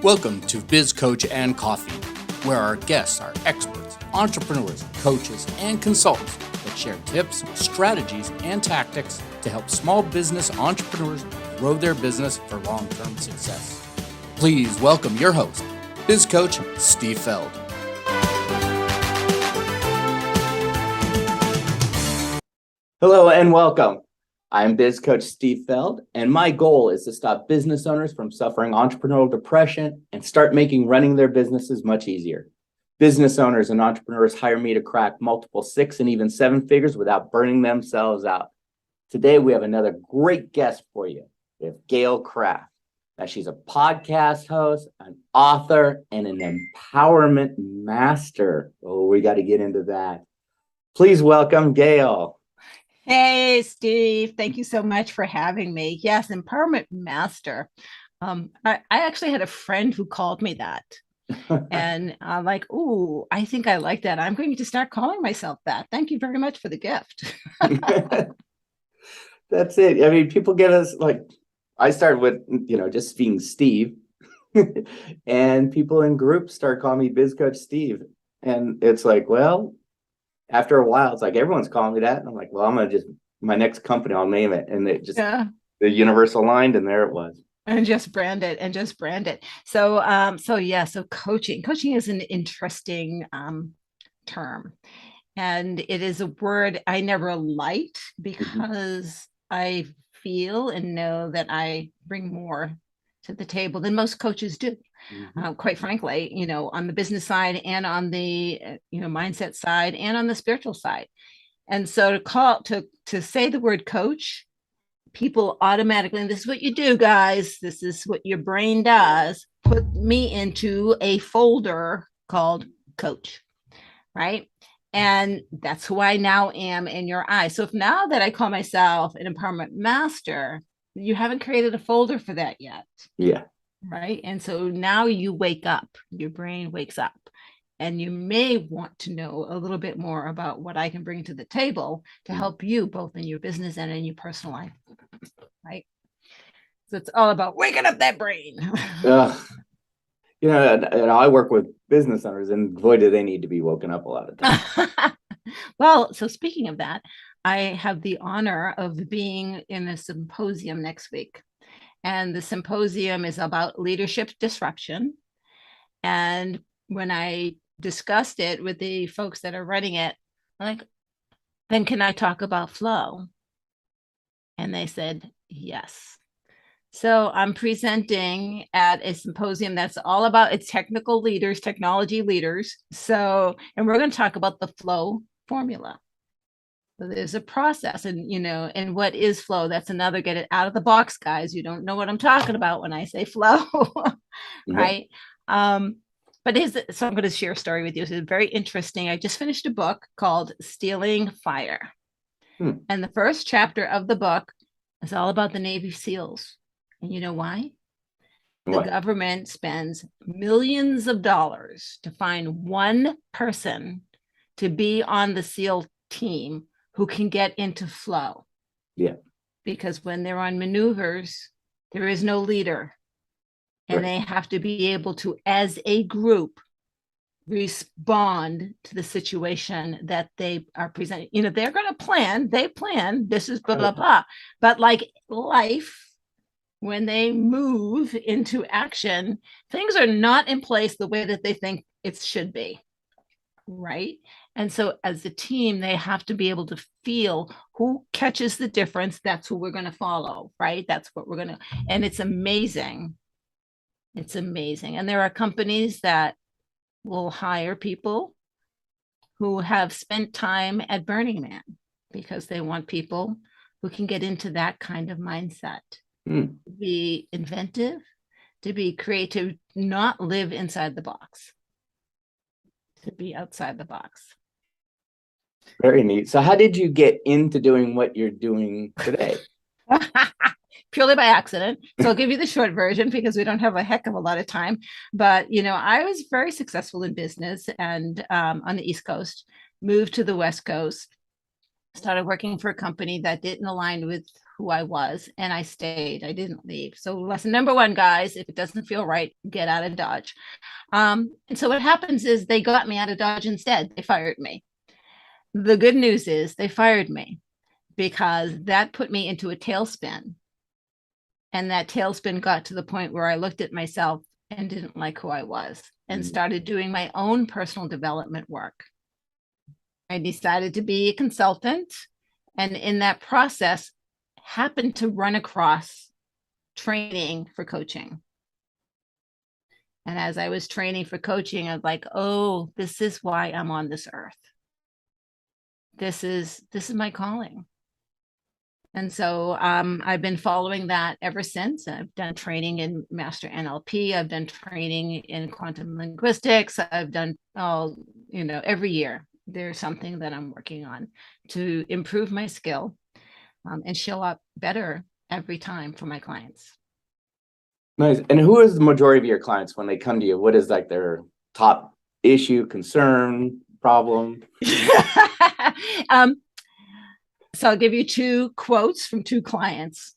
Welcome to Biz Coach and Coffee, where our guests are experts, entrepreneurs, coaches, and consultants that share tips, strategies, and tactics to help small business entrepreneurs grow their business for long-term success. Please welcome your host, Biz Coach Steve Feld. Hello and welcome. I'm Biz Coach Steve Feld, and my goal is to stop business owners from suffering entrepreneurial depression and start making running their businesses much easier. Business owners and entrepreneurs hire me to crack multiple 6 and even 7 figures without burning themselves out. Today, we have another great guest for you. We have Gail Kraft. Now, she's a podcast host, an author, and an empowerment master. Oh, we got to get into that. Please welcome Gail. Hey, Steve. Thank you so much for having me. Yes, Empowerment Master. I actually had a friend who called me that. And I'm like, ooh, I think I like that. I'm going to start calling myself that. Thank you very much for the gift. That's it. I mean, people get us like, I started with, just being Steve. And people in groups start calling me Biz Coach Steve. And it's like, well, after a while, it's like everyone's calling me that. And I'm like, well, I'm going to my next company, I'll name it. And it just, the universe aligned, and there it was. And just brand it. So coaching is an interesting term. And it is a word I never liked because I feel and know that I bring more to the table than most coaches do. Quite frankly, on the business side and on the, mindset side and on the spiritual side. And so to say the word coach, people automatically, and this is what you do, guys, this is what your brain does, put me into a folder called coach, right? And that's who I now am in your eyes. So if now that I call myself an empowerment master, you haven't created a folder for that yet. Yeah. Right. And so now you wake up, your brain wakes up, and you may want to know a little bit more about what I can bring to the table to help you both in your business and in your personal life. Right. So it's all about waking up that brain. I work with business owners, and boy, do they need to be woken up a lot of times. Well, so speaking of that, I have the honor of being in a symposium next week. And the symposium is about leadership disruption. And when I discussed it with the folks that are running it, I'm like, then can I talk about flow? And they said, yes. So I'm presenting at a symposium that's all about its technical leaders, technology leaders. And we're going to talk about the flow formula. So there's a process, and what is flow? That's another get it out of the box, guys. You don't know what I'm talking about when I say flow, right? So I'm going to share a story with you. It's very interesting. I just finished a book called Stealing Fire. And the first chapter of the book is all about the Navy SEALs. And you know why? The government spends millions of dollars to find one person to be on the SEAL team who can get into flow. Yeah. Because when they're on maneuvers, there is no leader. And they have to be able to, as a group, respond to the situation that they are presenting. They're going to they plan, this is blah, blah, blah. But like life, when they move into action, things are not in place the way that they think it should be. Right. And so as a team, they have to be able to feel who catches the difference. That's who we're going to follow. Right. That's what we're going to. And it's amazing. It's amazing. And there are companies that will hire people who have spent time at Burning Man because they want people who can get into that kind of mindset, be inventive, to be creative, not live inside the box. To be outside the box. Very neat. So how did you get into doing what you're doing today? Purely by accident. So I'll give you the short version because we don't have a heck of a lot of time. But, I was very successful in business and on the East Coast, moved to the West Coast, Started working for a company that didn't align with who I was, and I stayed. I didn't leave. So lesson number one, guys, if it doesn't feel right, get out of Dodge. And so what happens is they got me out of Dodge instead. They fired me. The good news is they fired me because that put me into a tailspin. And that tailspin got to the point where I looked at myself and didn't like who I was and started doing my own personal development work. I decided to be a consultant, and in that process, happened to run across training for coaching. And as I was training for coaching, I was like, oh, this is why I'm on this earth. This is my calling. And so I've been following that ever since. I've done training in Master NLP. I've done training in quantum linguistics. I've done every year there's something that I'm working on to improve my skill and show up better every time for my clients. Nice. And who is the majority of your clients when they come to you? What is like their top issue, concern, problem? So I'll give you two quotes from two clients.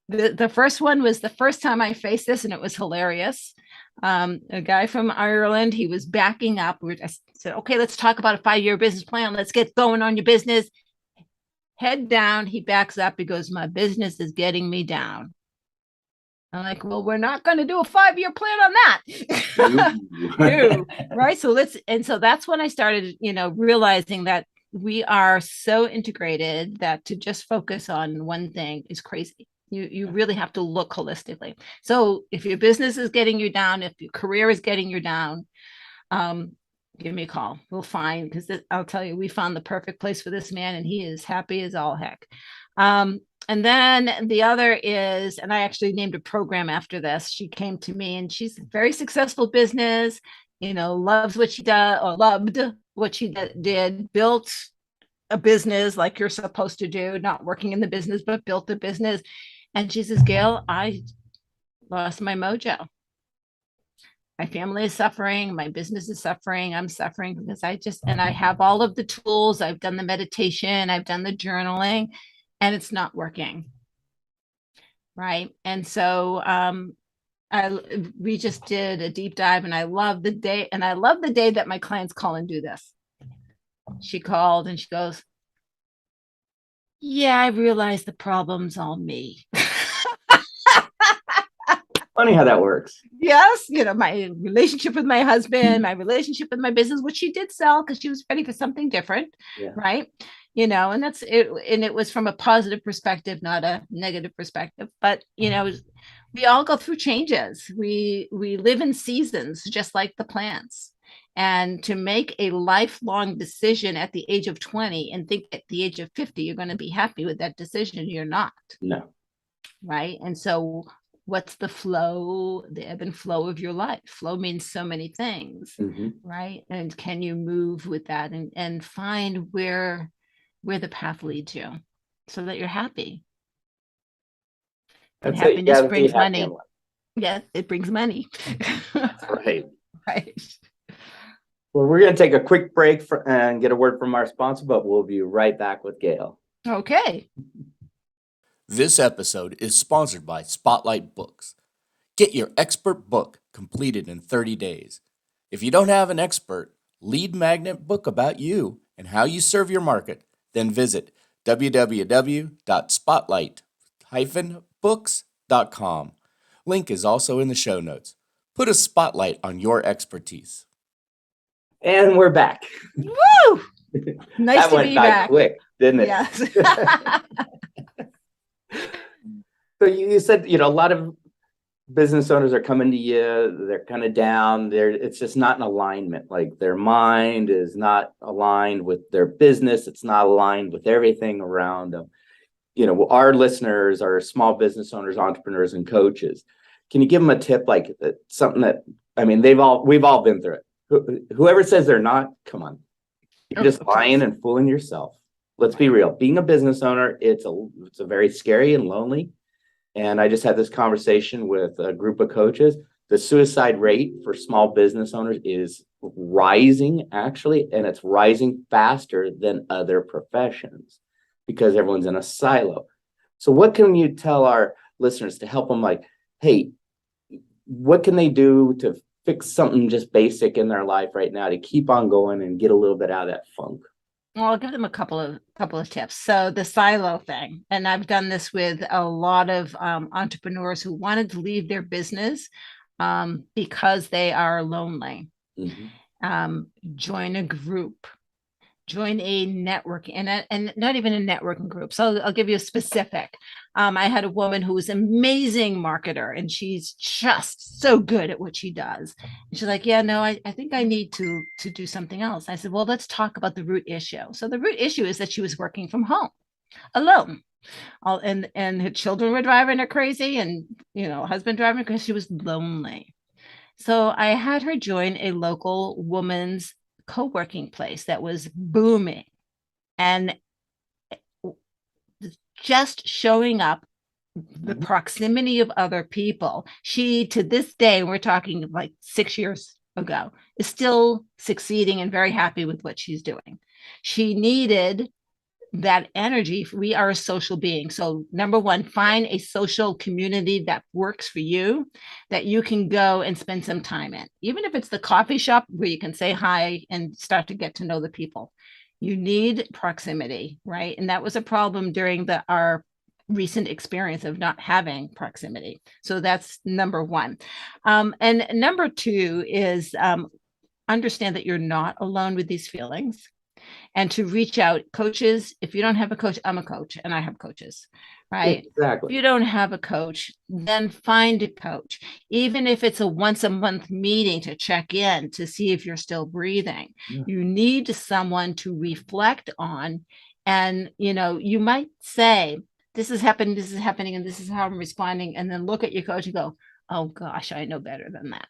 The first one was the first time I faced this, and it was hilarious. A guy from Ireland, he was backing up. I said, okay, let's talk about a 5-year business plan. Let's get going on your business. Head down. He backs up. He goes, my business is getting me down. I'm like, well, we're not going to do a 5-year plan on that. No. Right. So that's when I started, realizing that we are so integrated that to just focus on one thing is crazy. You really have to look holistically. So if your business is getting you down, if your career is getting you down, give me a call. We'll find, because I'll tell you, we found the perfect place for this man, and he is happy as all heck. And then the other is, and I actually named a program after this. She came to me, and she's a very successful business, loves what she does, or loved what she did, built a business like you're supposed to do, not working in the business, but built a business. And she says, Gail, I lost my mojo. My family is suffering. My business is suffering. I'm suffering because I have all of the tools. I've done the meditation. I've done the journaling, and it's not working. Right. And so we just did a deep dive, and I love the day. And I love the day that my clients call and do this. She called and she goes, yeah, I realized the problem's all me. Funny how that works. Yes, my relationship with my husband, my relationship with my business, which she did sell because she was ready for something different, right? And that's it. And it was from a positive perspective, not a negative perspective. But we all go through changes. We live in seasons, just like the plants. And to make a lifelong decision at the age of 20 and think at the age of 50 you're going to be happy with that decision, you're not. No. Right. And so what's the flow, the ebb and flow of your life? Flow means so many things, right? And can you move with that and find where the path leads you so that you're happy? And happiness brings money. Yes, it brings money. That's right. Right. Well, we're going to take a quick break and get a word from our sponsor, but we'll be right back with Gail. Okay. This episode is sponsored by Spotlight Books. Get your expert book completed in 30 days. If you don't have an expert lead magnet book about you and how you serve your market, then visit www.spotlight-books.com. Link is also in the show notes. Put a spotlight on your expertise. And we're back. Woo! Nice to be back. Quick, didn't it? Yes. So you said, a lot of business owners are coming to you, they're kind of down, it's just not in alignment. Like their mind is not aligned with their business. It's not aligned with everything around them. Our listeners are small business owners, entrepreneurs, and coaches. Can you give them a tip, like something that, we've all been through it. Whoever says they're not, come on. You're just lying and fooling yourself. Let's be real. Being a business owner, it's a very scary and lonely. And I just had this conversation with a group of coaches. The suicide rate for small business owners is rising, actually, and it's rising faster than other professions. because everyone's in a silo. So what can you tell our listeners to help them, like, hey, what can they do to fix something just basic in their life right now to keep on going and get a little bit out of that funk? Well, I'll give them a couple of tips. So the silo thing, and I've done this with a lot of entrepreneurs who wanted to leave their business because they are lonely. Join a group, join a network, and not even a networking group. So I'll give you a specific. I had a woman who was an amazing marketer, and she's just so good at what she does. And she's like, yeah, no, I think I need to do something else. I said, well, let's talk about the root issue. So the root issue is that she was working from home alone. And her children were driving her crazy, and husband driving her because she was lonely. So I had her join a local woman's co-working place that was booming, and just showing up, the proximity of other people, she, to this day, we're talking like 6 years ago, is still succeeding and very happy with what she's doing. She needed that energy. We are a social being. So number one, find a social community that works for you, that you can go and spend some time in, even if it's the coffee shop where you can say hi and start to get to know the people. You need proximity, right? And that was a problem during our recent experience of not having proximity. So that's number one. And number two is understand that you're not alone with these feelings, and to reach out. Coaches, if you don't have a coach, I'm a coach and I have coaches, right? Exactly. If you don't have a coach, then find a coach, even if it's a once a month meeting to check in to see if you're still breathing. You need someone to reflect on. And you might say, this is happening, and this is how I'm responding, and then look at your coach and go, oh gosh, I know better than that.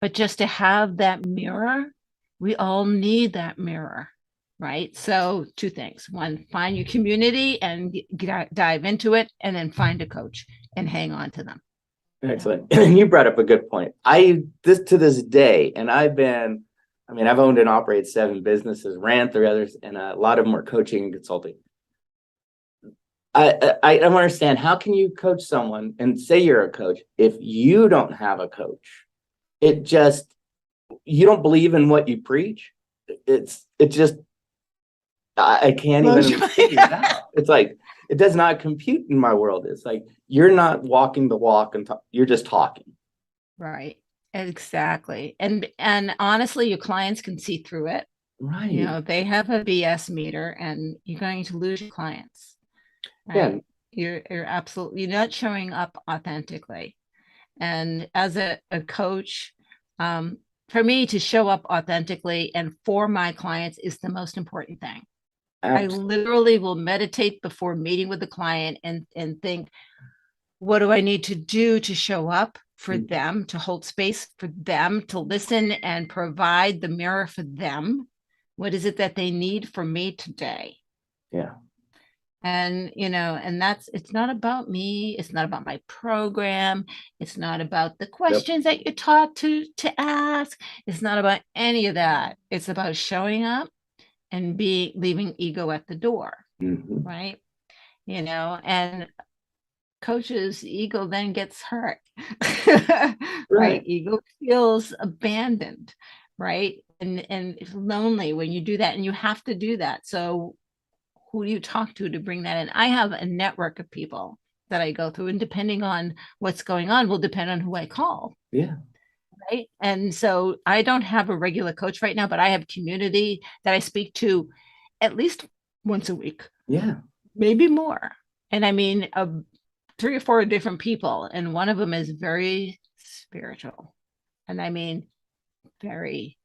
But just to have that mirror, we all need that mirror, right? So two things. One, find your community and dive into it, and then find a coach and hang on to them. Excellent. You brought up a good point. To this day, and I've owned and operated 7 businesses, ran 3 others, and a lot of them were coaching and consulting. I don't understand, how can you coach someone and say you're a coach if you don't have a coach? You don't believe in what you preach. I can't even figure it out. It's like, it does not compute in my world. It's like, you're not walking the walk and you're just talking. Right. Exactly. And honestly, your clients can see through it. Right. They have a BS meter, and you're going to lose your clients. Right? Yeah. You're absolutely not showing up authentically. And as a coach, for me to show up authentically and for my clients is the most important thing. Absolutely. I literally will meditate before meeting with the client and think, what do I need to do to show up for them, to hold space for them, to listen and provide the mirror for them? What is it that they need from me today? Yeah. And, it's not about me. It's not about my program. It's not about the questions that you're taught to ask. It's not about any of that. It's about showing up and leaving ego at the door. Right. And coach's ego then gets hurt. Right. Ego feels abandoned. Right. And it's lonely when you do that, and you have to do that. So who do you talk to bring that in? I have a network of people that I go through, and depending on what's going on will depend on who I call. Yeah. Right. And so I don't have a regular coach right now, but I have community that I speak to at least once a week. Yeah. Maybe more. And 3 or 4 different people. And one of them is very spiritual. And very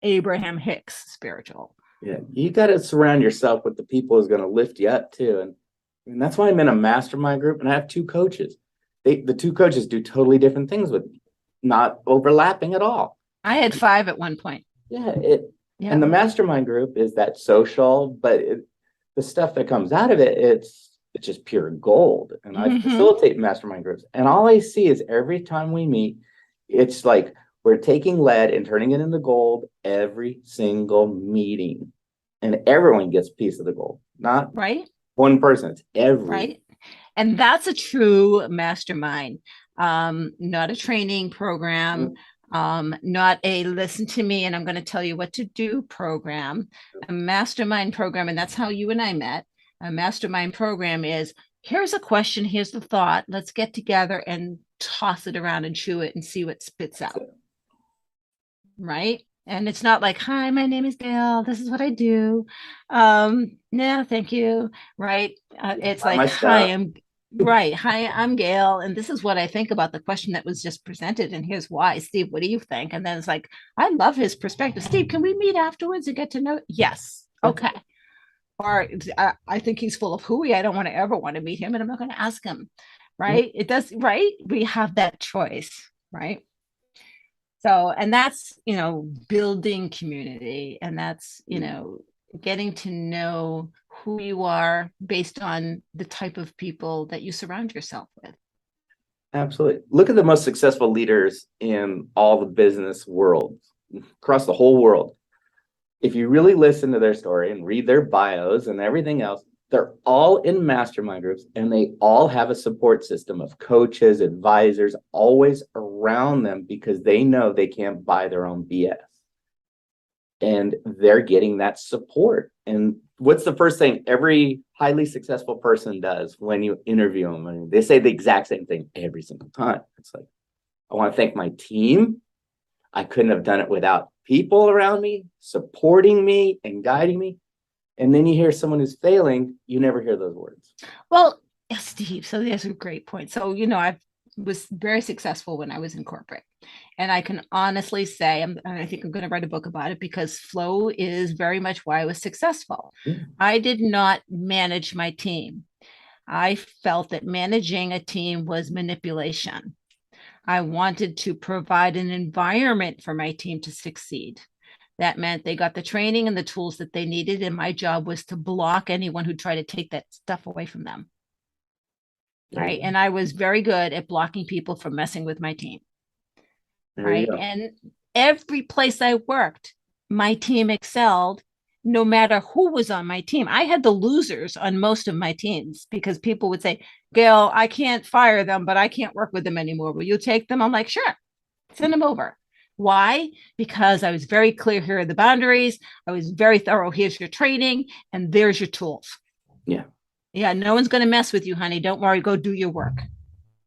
Abraham Hicks spiritual. Yeah, you got to surround yourself with the people who's going to lift you up too. And that's why I'm in a mastermind group, and I have 2 coaches. The 2 coaches do totally different things with me, not overlapping at all. I had 5 at one point. Yeah. And the mastermind group is that social, but the stuff that comes out of it's just pure gold. And I facilitate mastermind groups, and all I see is every time we meet, it's like, we're taking lead and turning it into gold every single meeting. and everyone gets a piece of the gold, not right, one person. It's every. right. And that's a true mastermind, not a training program, not a listen to me and I'm going to tell you what to do program, a mastermind program. And that's how you and I met. A mastermind program is, here's a question, here's the thought, let's get together and toss it around and chew it and see what spits out. Right. And it's not like, hi, my name is Gail, this is what I do. No, thank you. Right. It's like, hi, I'm Gail, and this is what I think about the question that was just presented, and here's why. Steve, what do you think? And then it's like, I love his perspective. Steve, can we meet afterwards and get to know? Yes. Okay. Or I think he's full of hooey. I don't want to ever want to meet him, and I'm not going to ask him. Right. It does. Right. We have that choice. Right. So, and that's, building community, and that's, getting to know who you are based on the type of people that you surround yourself with. Absolutely. Look at the most successful leaders in all the business world, across the whole world. If you really listen to their story and read their bios and everything else, they're all in mastermind groups, and they all have a support system of coaches, advisors, always around them, because they know they can't buy their own BS. And they're getting that support. And what's the first thing every highly successful person does when you interview them? I mean, they say the exact same thing every single time. It's like, I want to thank my team. I couldn't have done it without people around me, supporting me and guiding me. And then you hear someone who's failing, you never hear those words. Well, Steve, so there's a great point. So, I was very successful when I was in corporate. And I can honestly say, I think I'm going to write a book about it, because flow is very much why I was successful. I did not manage my team. I felt that managing a team was manipulation. I wanted to provide an environment for my team to succeed. That meant they got the training and the tools that they needed, and my job was to block anyone who tried to take that stuff away from them. Right. And I was very good at blocking people from messing with my team. Right. And every place I worked, my team excelled, no matter who was on my team. I had the losers on most of my teams, because people would say, Gail, I can't fire them, but I can't work with them anymore. Will you take them? I'm like, sure, send them over. Why? Because I was very clear. Here are the boundaries. I was very thorough. Here's your training, and there's your tools. Yeah. Yeah. No one's going to mess with you, honey. Don't worry. Go do your work.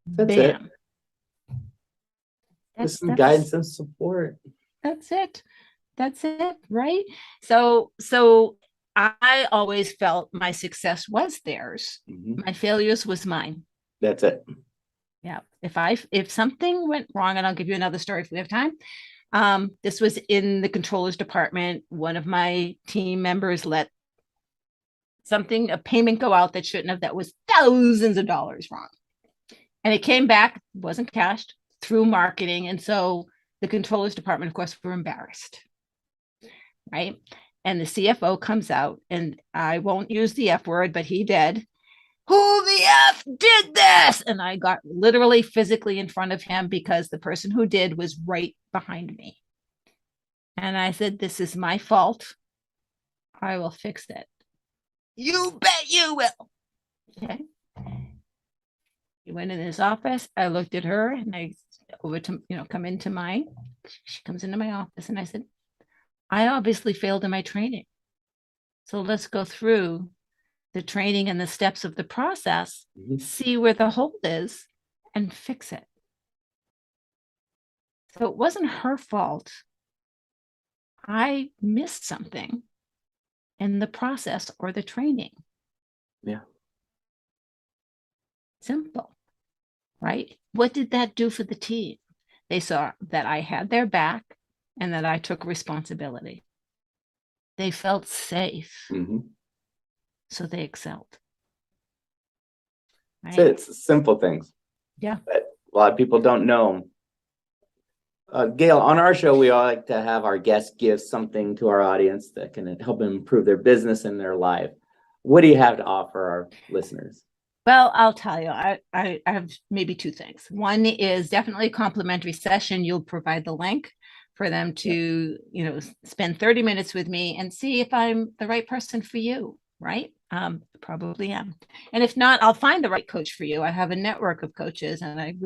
That's Bam. With some guidance and support. That's it. Right. So I always felt my success was theirs. My failures was mine. That's it. Yeah. If something went wrong, and I'll give you another story if we have time. This was in the controller's department. One of my team members let a payment go out that shouldn't have, that was thousands of dollars wrong. And it came back, wasn't cashed, through marketing. And so the controller's department, of course, were embarrassed. Right. And the CFO comes out, and I won't use the F word, but he did. Who the F did this? And I got literally physically in front of him, because the person who did was right behind me. And I said, this is my fault. I will fix it. You bet you will. Okay. He went in his office. I looked at her, and I over to, come into mine. She comes into my office, and I said, I obviously failed in my training. So let's go through the training and the steps of the process, see where the hold is, and fix it. So it wasn't her fault. I missed something in the process or the training. Yeah. Simple, right? What did that do for the team? They saw that I had their back and that I took responsibility. They felt safe. So they excelled. Right? So it's simple things. Yeah. But a lot of people don't know. Gail, on our show, we all like to have our guests give something to our audience that can help them improve their business and their life. What do you have to offer our listeners? Well, I'll tell you, I have maybe two things. One is definitely a complimentary session. You'll provide the link for them to, spend 30 minutes with me and see if I'm the right person for you, right? Probably am. And if not, I'll find the right coach for you. I have a network of coaches, and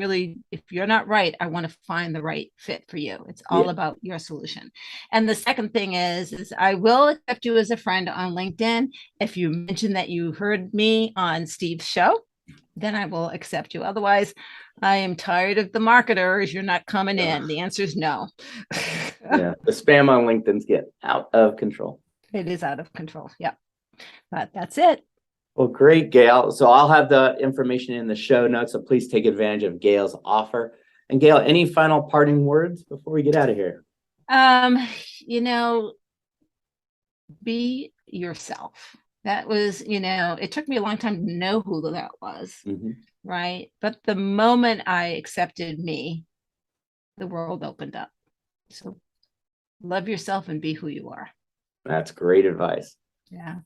if you're not right, I want to find the right fit for you. It's all about your solution. And the second thing is I will accept you as a friend on LinkedIn. If you mention that you heard me on Steve's show, then I will accept you. Otherwise, I am tired of the marketers. You're not coming in. The answer is no. Yeah, the spam on LinkedIn's getting out of control. It is out of control. Yeah. But that's it. Well, great, Gail. So I'll have the information in the show notes. So please take advantage of Gail's offer. And Gail, any final parting words before we get out of here? Be yourself. That was, it took me a long time to know who that was. Mm-hmm. Right. But the moment I accepted me, the world opened up. So love yourself and be who you are. That's great advice. Yeah.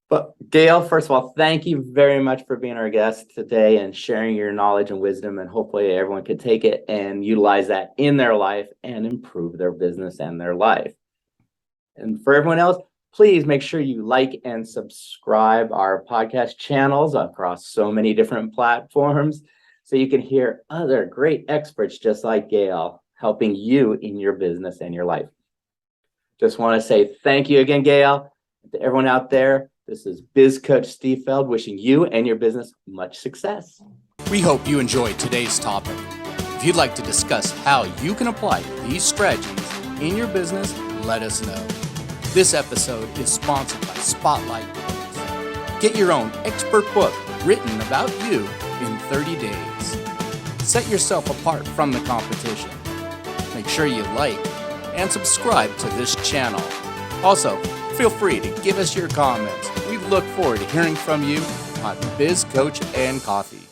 But Gail, first of all, thank you very much for being our guest today and sharing your knowledge and wisdom. And hopefully everyone can take it and utilize that in their life and improve their business and their life. And for everyone else, please make sure you like and subscribe our podcast channels across so many different platforms so you can hear other great experts just like Gail helping you in your business and your life. Just want to say thank you again, Gail. To everyone out there, this is Biz Coach Steve Feld wishing you and your business much success. We hope you enjoyed today's topic. If you'd like to discuss how you can apply these strategies in your business, let us know. This episode is sponsored by Spotlight Books. Get your own expert book written about you in 30 days. Set yourself apart from the competition. Make sure you like and subscribe to this channel. Also, feel free to give us your comments. We look forward to hearing from you on Biz Coach and Coffee.